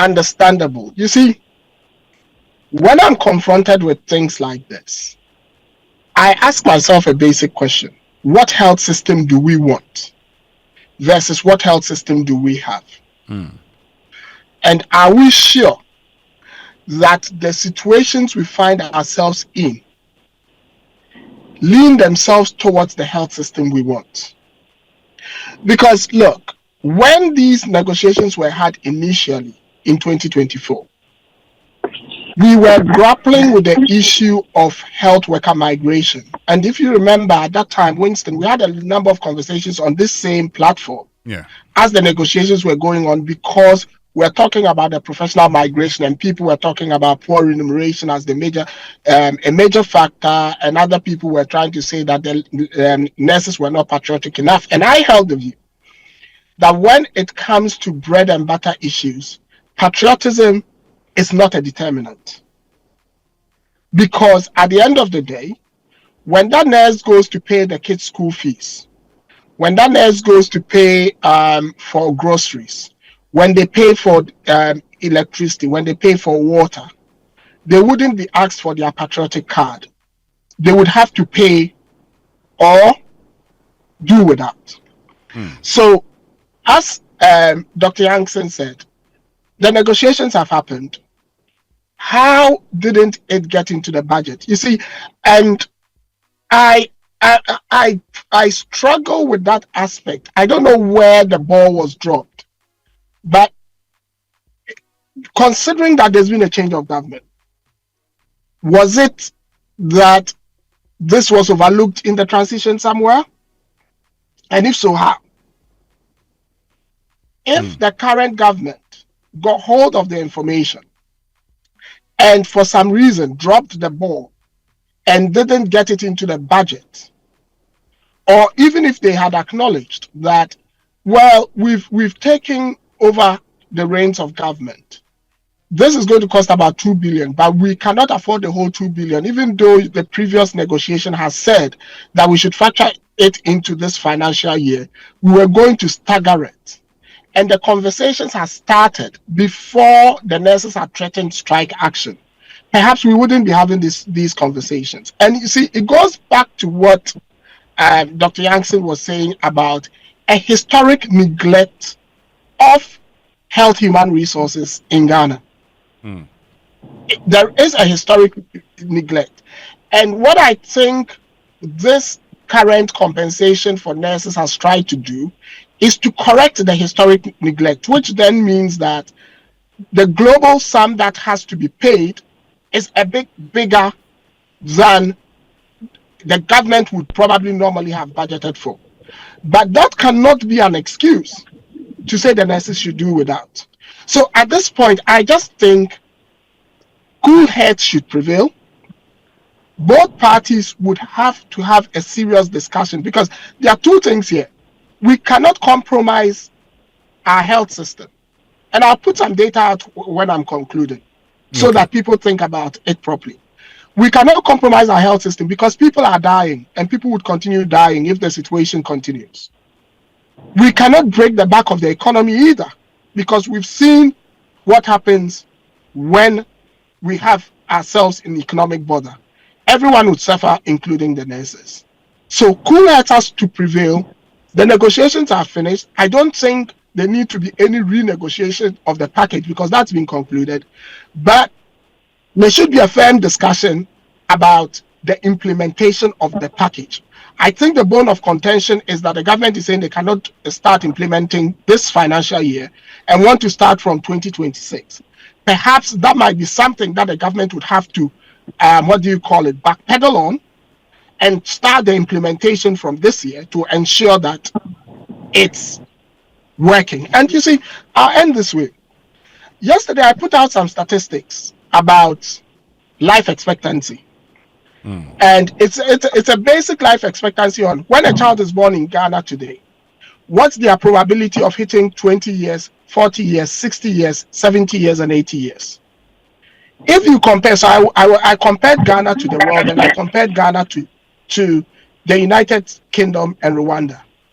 understandable. You see, when I'm confronted with things like this, I ask myself a basic question. What health system do we want versus what health system do we have? And are we sure that the situations we find ourselves in lean themselves towards the health system we want? Because look, when these negotiations were had initially in 2024, we were grappling with the issue of health worker migration. And if you remember at that time, Winston, we had a number of conversations on this same platform as the negotiations were going on, because we're talking about the professional migration and people were talking about poor remuneration as the a major factor, and other people were trying to say that the nurses were not patriotic enough. And I held the view that when it comes to bread and butter issues, patriotism is not a determinant. Because at the end of the day, when that nurse goes to pay the kids' school fees, when that nurse goes to pay for groceries, when they pay for electricity, when they pay for water, they wouldn't be asked for their patriotic card. They would have to pay or do without. So, as Dr. Yankson said, the negotiations have happened. How didn't it get into the budget? You see, and I struggle with that aspect. I don't know where the ball was dropped, but considering that there's been a change of government, was it that this was overlooked in the transition somewhere? And if so, how? If the current government got hold of the information and for some reason dropped the ball and didn't get it into the budget, or even if they had acknowledged that, well, we've taken over the reins of government, this is going to cost about 2 billion, but we cannot afford the whole 2 billion, even though the previous negotiation has said that we should factor it into this financial year, we were going to stagger it. And the conversations have started before the nurses had threatened strike action. Perhaps we wouldn't be having these conversations. And you see, it goes back to what Dr. Yankson was saying about a historic neglect of health human resources in Ghana. There is a historic neglect. And what I think this current compensation for nurses has tried to do is to correct the historic neglect, which then means that the global sum that has to be paid is a bit bigger than the government would probably normally have budgeted for. But that cannot be an excuse to say the nurses should do without. So at this point, I just think cool heads should prevail. Both parties would have to have a serious discussion, because there are two things here. We cannot compromise our health system. And I'll put some data out when I'm concluding, so that people think about it properly. We cannot compromise our health system because people are dying, and people would continue dying if the situation continues. We cannot break the back of the economy either, because we've seen what happens when we have ourselves in economic bother. Everyone would suffer, including the nurses. So cool heads has to prevail. The negotiations are finished. I don't think there need to be any renegotiation of the package, because that's been concluded. But there should be a firm discussion about the implementation of the package. I think the bone of contention is that the government is saying they cannot start implementing this financial year and want to start from 2026. Perhaps that might be something that the government would have to, backpedal on and start the implementation from this year to ensure that it's working. And you see, I'll end this way. Yesterday, I put out some statistics about life expectancy. And it's a basic life expectancy on when a child is born in Ghana today, what's their probability of hitting 20 years, 40 years, 60 years, 70 years, and 80 years? If you compare, so I compared Ghana to the world, and I compared Ghana to the United Kingdom and Rwanda.